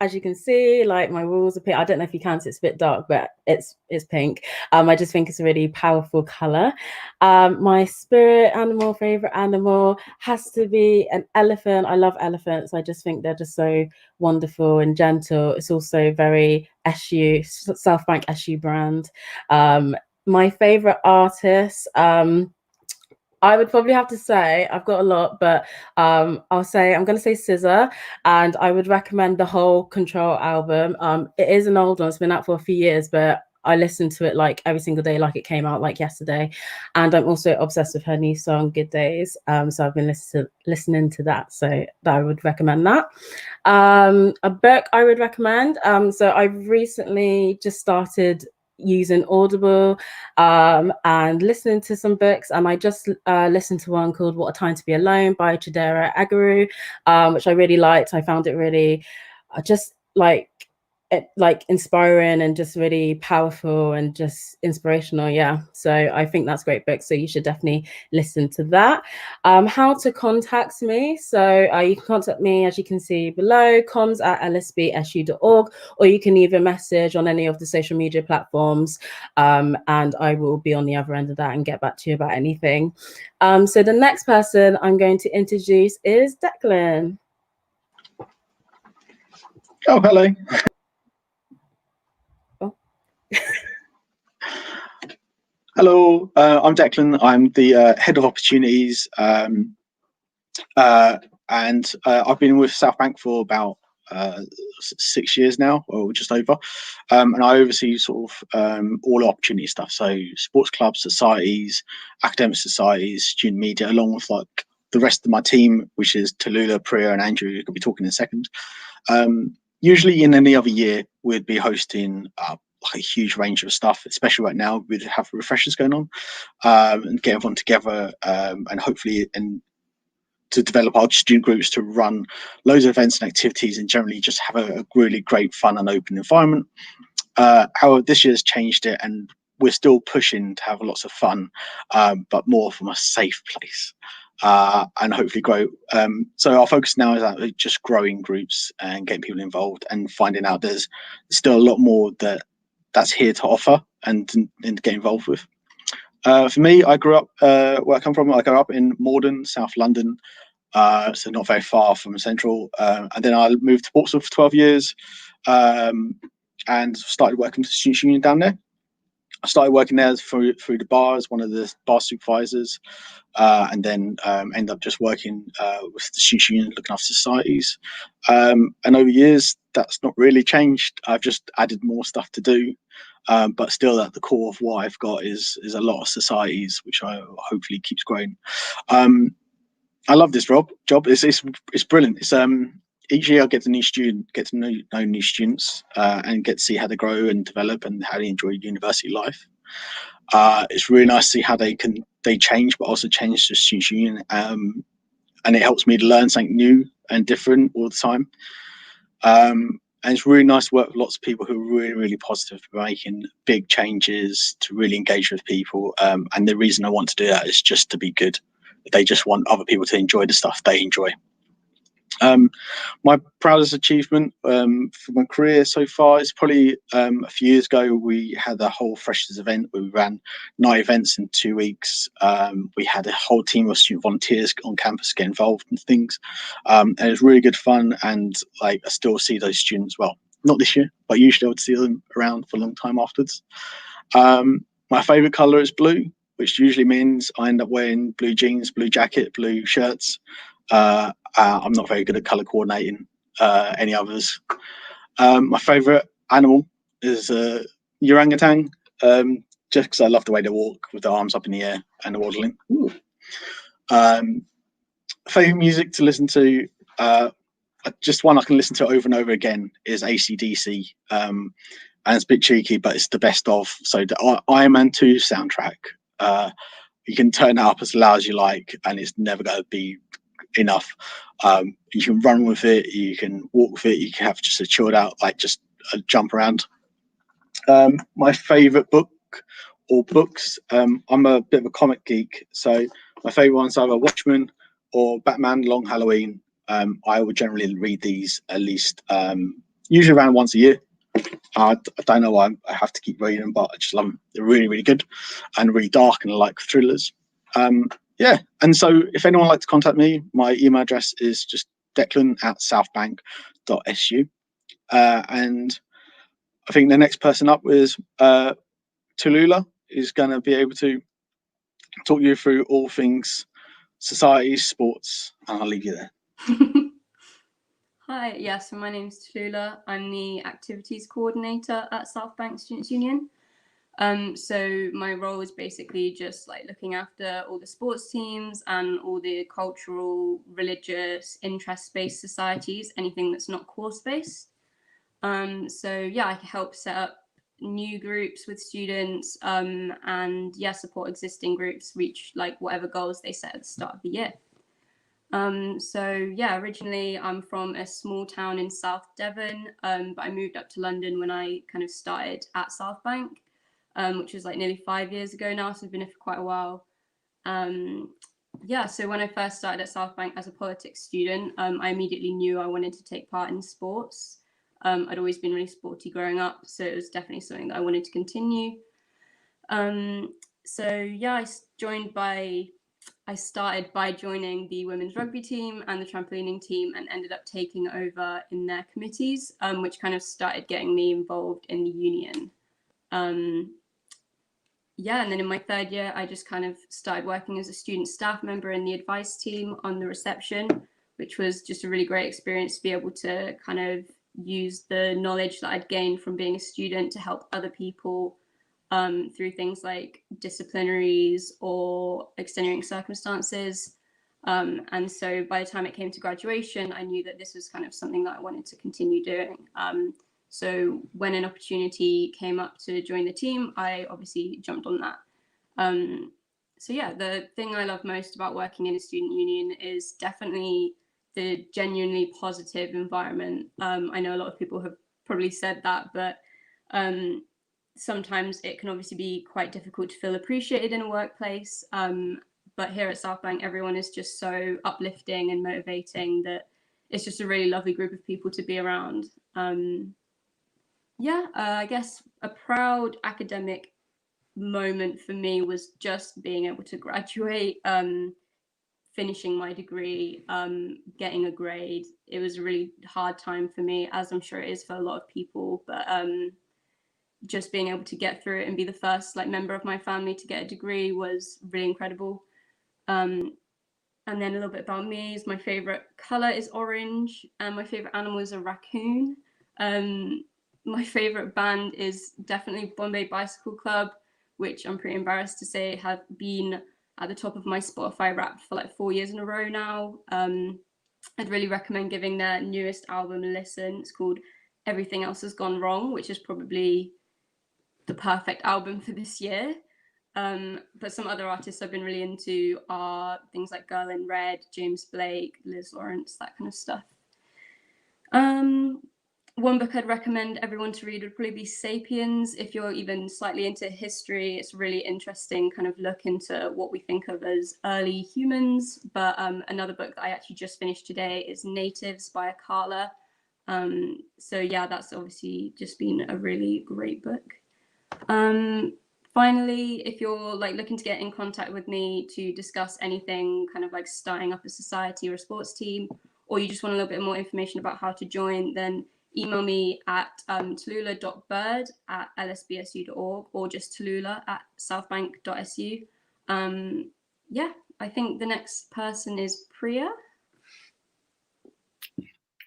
As you can see, like my walls are pink. I don't know if you can see, it's a bit dark, but it's pink. I just think it's a really powerful color. My favorite animal has to be an elephant. I love elephants. I just think they're just so wonderful and gentle. It's also very SU, Southbank SU brand. My favorite artist, I would probably have to say, I've got a lot, but I'm going to say SZA, and I would recommend the whole Control album. It is an old one, it's been out for a few years, but I listen to it like every single day, like it came out like yesterday. And I'm also obsessed with her new song, Good Days. So I've been listening to that, so I would recommend that. A book I would recommend. So I've recently just started using Audible and listening to some books, and I just listened to one called What a Time to Be Alone by Chidera Agaru, which I really liked. I found it really just like inspiring and just really powerful and just inspirational. Yeah, so I think that's a great book, so you should definitely listen to that. How to contact me? So you can contact me, as you can see below, comms@lsbsu.org, or you can either message on any of the social media platforms, and I will be on the other end of that and get back to you about anything. So the next person I'm going to introduce is Declan. Oh, hello. Hello, I'm Declan. I'm the head of opportunities and I've been with Southbank for about 6 years now, or just over, and I oversee sort of all opportunity stuff, so sports clubs, societies, academic societies, student media, along with like the rest of my team, which is Tallulah, Priya and Andrew, who could be talking in a second. Usually in any other year we'd be hosting like a huge range of stuff, especially right now we'd have refreshers going on, and get everyone together, and hopefully to develop our student groups to run loads of events and activities and generally just have a really great, fun and open environment. However, this year's changed it, and we're still pushing to have lots of fun, but more from a safe place, and hopefully grow. So our focus now is at just growing groups and getting people involved and finding out there's still a lot more that's here to offer and get involved with. For me, I grew up where I come from. I grew up in Morden, South London, so not very far from Central. And then I moved to Portsmouth for 12 years, and started working for the Students' Union down there. I started working there through the bar as one of the bar supervisors, and then ended up just working with the Students' Union, looking after societies. And over years, that's not really changed. I've just added more stuff to do. But still at the core of what I've got is a lot of societies, which I hopefully keeps growing. I love this job. It's brilliant. It's each year I get to know new students, and get to see how they grow and develop and how they enjoy university life. It's really nice to see how they change, but also change the Students' Union, and it helps me to learn something new and different all the time. And it's really nice to work with lots of people who are really, really positive, making big changes to really engage with people. And the reason I want to do that is just to be good. They just want other people to enjoy the stuff they enjoy. My proudest achievement for my career so far is probably a few years ago we had a whole freshers event where we ran 9 events in 2 weeks. We had a whole team of student volunteers on campus get involved in things, and it was really good fun, and like I still see those students, well, not this year, but usually I would see them around for a long time afterwards. My favourite colour is blue, which usually means I end up wearing blue jeans, blue jacket, blue shirts. I'm not very good at colour coordinating any others. My favourite animal is orangutan, just because I love the way they walk with their arms up in the air and the waddling. Favourite music to listen to, just one I can listen to over and over again is AC/DC, and it's a bit cheeky, but it's the best of. So the Iron Man 2 soundtrack, you can turn it up as loud as you like, and it's never going to be enough. You can run with it, you can walk with it, you can have just a chilled out, like just a jump around. My favourite book or books, I'm a bit of a comic geek, so my favourite one's either Watchmen or Batman Long Halloween. I would generally read these at least usually around once a year. I don't know why I have to keep reading them, but I just love them. They're really, really good and really dark, and I like thrillers. Yeah, and so if anyone would like to contact me, my email address is just declan@southbank.su. And I think the next person up is Tallulah, is going to be able to talk you through all things society, sports, and I'll leave you there. Hi, yeah, so my name's Tallulah. I'm the activities coordinator at Southbank Students' Union. So my role is basically just like looking after all the sports teams and all the cultural, religious, interest-based societies, anything that's not course-based. So yeah, I can help set up new groups with students, and yeah, support existing groups reach like whatever goals they set at the start of the year. So yeah, originally I'm from a small town in South Devon, but I moved up to London when I kind of started at Southbank. Which was like nearly 5 years ago now, so I've been here for quite a while. Yeah, so when I first started at Southbank as a politics student, I immediately knew I wanted to take part in sports. I'd always been really sporty growing up, so it was definitely something that I wanted to continue. So yeah, I started by joining the women's rugby team and the trampolining team, and ended up taking over in their committees, which kind of started getting me involved in the union. Yeah, and then in my 3rd year, I just kind of started working as a student staff member in the advice team on the reception, which was just a really great experience to be able to kind of use the knowledge that I'd gained from being a student to help other people through things like disciplinaries or extenuating circumstances. And so by the time it came to graduation, I knew that this was kind of something that I wanted to continue doing. So when an opportunity came up to join the team, I obviously jumped on that. So yeah, the thing I love most about working in a student union is definitely the genuinely positive environment. I know a lot of people have probably said that, but sometimes it can obviously be quite difficult to feel appreciated in a workplace. But here at Southbank, everyone is just so uplifting and motivating that it's just a really lovely group of people to be around. I guess a proud academic moment for me was just being able to graduate, finishing my degree, getting a grade. It was a really hard time for me, as I'm sure it is for a lot of people, but just being able to get through it and be the first member of my family to get a degree was really incredible. And then a little bit about me is my favorite color is orange, and my favorite animal is a raccoon. My favorite band is definitely Bombay Bicycle Club, which I'm pretty embarrassed to say have been at the top of my Spotify Wrapped for 4 years in a row now. I'd really recommend giving their newest album a listen. It's called Everything Else Has Gone Wrong, which is probably the perfect album for this year. But some other artists I've been really into are things like Girl in Red, James Blake, Liz Lawrence, that kind of stuff. One book I'd recommend everyone to read would probably be Sapiens. If you're even slightly into history, it's a really interesting kind of look into what we think of as early humans. But another book that I actually just finished today is Natives by Akala. So yeah, that's obviously just been a really great book. Finally, if you're looking to get in contact with me to discuss anything kind of starting up a society or a sports team, or you just want a little bit more information about how to join, then email me at tallulah.bird@lsbsu.org or just tallulah@southbank.su. Yeah, I think the next person is Priya.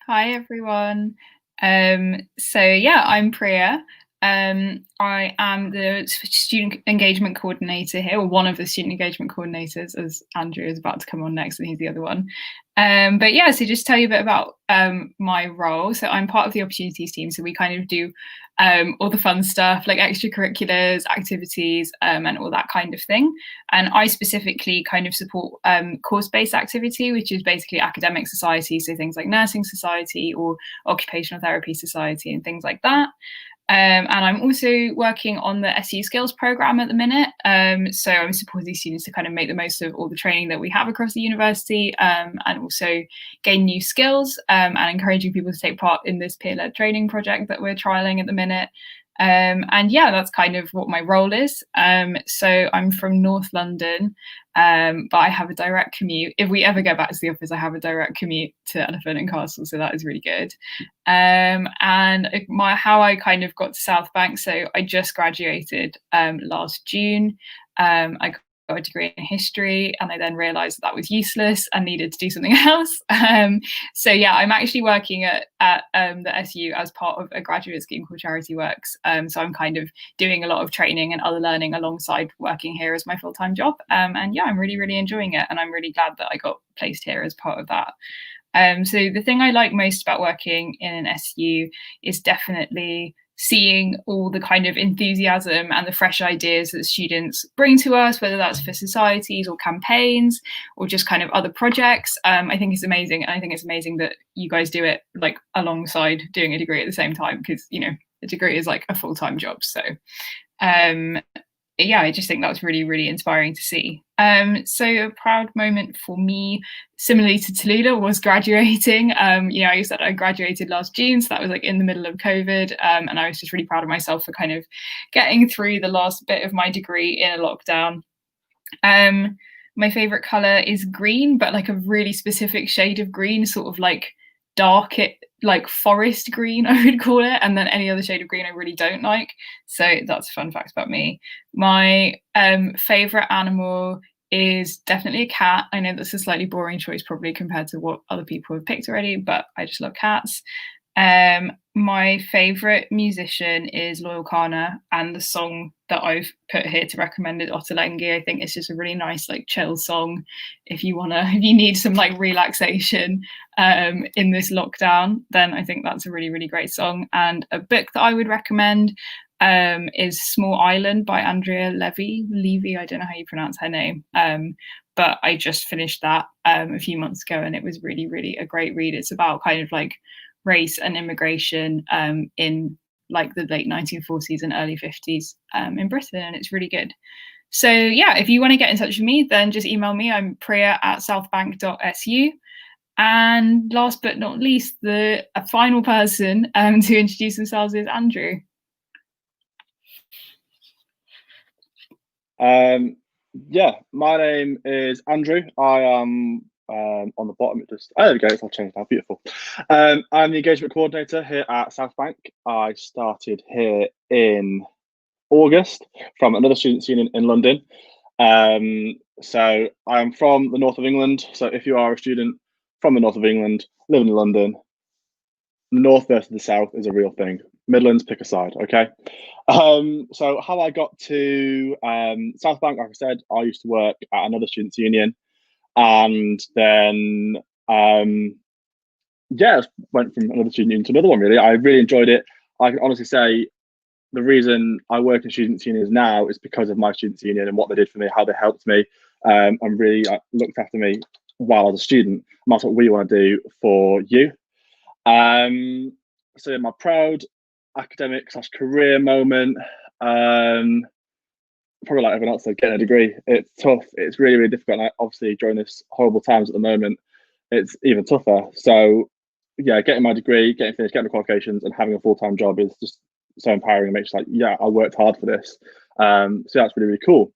Hi everyone. So yeah, I'm Priya. I am the student engagement coordinator here, or one of the student engagement coordinators, as Andrew is about to come on next and he's the other one. But yeah, so just tell you a bit about my role. So I'm part of the opportunities team, so we kind of do all the fun stuff like extracurriculars, activities, and all that kind of thing. And I specifically kind of support course-based activity, which is basically academic society, so things like nursing society or occupational therapy society and things like that. And I'm also working on the SU Skills programme at the minute. So I'm supporting students to kind of make the most of all the training that we have across the university, and also gain new skills, and encouraging people to take part in this peer-led training project that we're trialling at the minute. And yeah, that's kind of what my role is. So I'm from North London, but I have a direct commute. If we ever go back to the office, I have a direct commute to Elephant and Castle, so that is really good. And how I kind of got to Southbank, so I just graduated last June. I got a degree in history, and I then realised that was useless and needed to do something else. So yeah, I'm actually working at the SU as part of a graduate scheme called Charity Works. So I'm kind of doing a lot of training and other learning alongside working here as my full-time job. And yeah, I'm really, really enjoying it, and I'm really glad that I got placed here as part of that. So the thing I like most about working in an SU is definitely seeing all the kind of enthusiasm and the fresh ideas that students bring to us, whether that's for societies or campaigns or just kind of other projects. I think it's amazing. And I think it's amazing that you guys do it alongside doing a degree at the same time, because, you know, a degree is a full-time job. So yeah, I just think that was really, really inspiring to see. So a proud moment for me, similarly to Tallulah, was graduating. You know, I said I graduated last June, so that was in the middle of COVID. And I was just really proud of myself for kind of getting through the last bit of my degree in a lockdown. My favorite color is green, but a really specific shade of green, sort of dark, forest green, I would call it, and then any other shade of green I really don't like. So that's a fun fact about me. My favorite animal is definitely a cat. I know that's a slightly boring choice probably compared to what other people have picked already, but I just love cats. My favourite musician is Loyal Kana, and the song that I've put here to recommend is Ottolenghi. I think it's just a really nice, like, chill song if you need some like relaxation in this lockdown, then I think that's a really, really great song. And a book that I would recommend is Small Island by Andrea Levy. I don't know how you pronounce her name. But I just finished that a few months ago, and it was really, really a great read. It's about kind of like race and immigration in like the late 1940s and early 50s in Britain, and it's really good. So yeah, if you want to get in touch with me, then just email me. I'm priya@southbank.su. And last but not least, the final person to introduce themselves is Andrew. Yeah, my name is Andrew. I am on the bottom. There we go. It's all changed now. Beautiful. I'm the engagement coordinator here at Southbank. I started here in August from another students' union in London. So I'm from the north of England. So if you are a student from the north of England living in London, the north versus the south is a real thing. Midlands, pick a side, okay? So how I got to Southbank, like I said, I used to work at another students' union, and then yeah, went from another student union to another one. Really, I really enjoyed it. I can honestly say the reason I work in students' unions now is because of my students' union and what they did for me, how they helped me, and really looked after me while I was a student. And that's what we want to do for you. So my proud academic/career moment, probably like everyone else said, getting a degree. It's tough. It's really, really difficult. And obviously during this horrible times at the moment, it's even tougher. So yeah, getting my degree, getting finished, getting the qualifications, and having a full-time job is just so empowering. It makes you like, yeah, I worked hard for this. So that's really, really cool.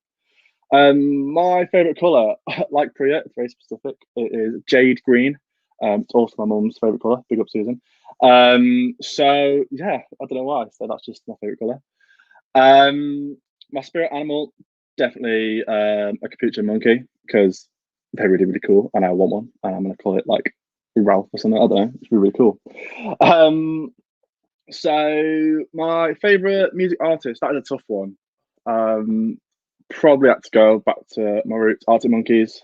My favorite color, like Priya, it's very specific. It is jade green. It's also my mum's favorite color. Big up, Susan. So yeah, I don't know why. So that's just my favorite color. My spirit animal, definitely a capuchin monkey, because they're really, really cool, and I want one, and I'm gonna call it like Ralph or something. I don't know. It's really, really cool. So my favorite music artist, that is a tough one. Probably had to go back to my roots, Arctic Monkeys.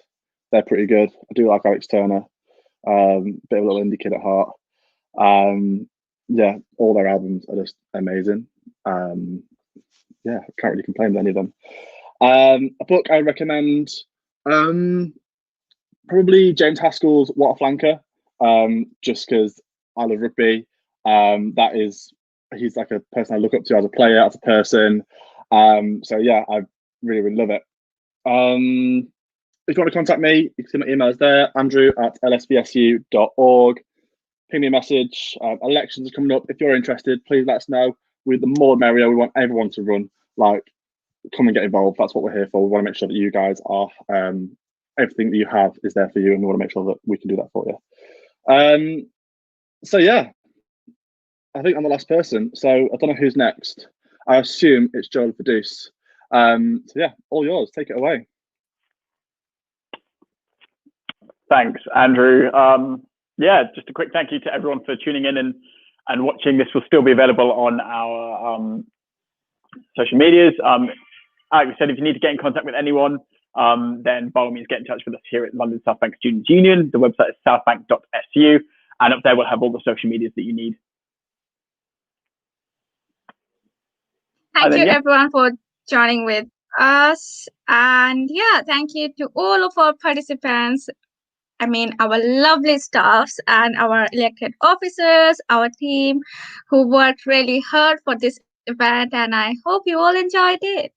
They're pretty good. I do like Alex Turner. Bit of a little indie kid at heart. Yeah, all their albums are just amazing. Yeah, I can't really complain with any of them. A book I recommend, probably James Haskell's What a Flanker, just because I love rugby. He's like a person I look up to as a player, as a person. So yeah, I really, really love it. If you want to contact me, you can see my emails there, andrew@lsbsu.org. Ping me a message. Elections are coming up. If you're interested, please let us know. The more the merrier. We want everyone to run. Like, come and get involved. That's what we're here for. We want to make sure that you guys are, everything that you have is there for you, and we want to make sure that we can do that for you. So yeah, I think I'm the last person. So I don't know who's next. I assume it's Joel Produce. So yeah, all yours. Take it away. Thanks, Andrew. Yeah, just a quick thank you to everyone for tuning in and watching. This will still be available on our social medias. Like we said, if you need to get in contact with anyone, then by all means get in touch with us here at London Southbank Students' Union. The website is southbank.su, and up there we'll have all the social medias that you need. Thank you everyone for joining with us. And yeah, thank you to all of our participants. I mean, our lovely staffs and our elected officers, our team who worked really hard for this event, and I hope you all enjoyed it.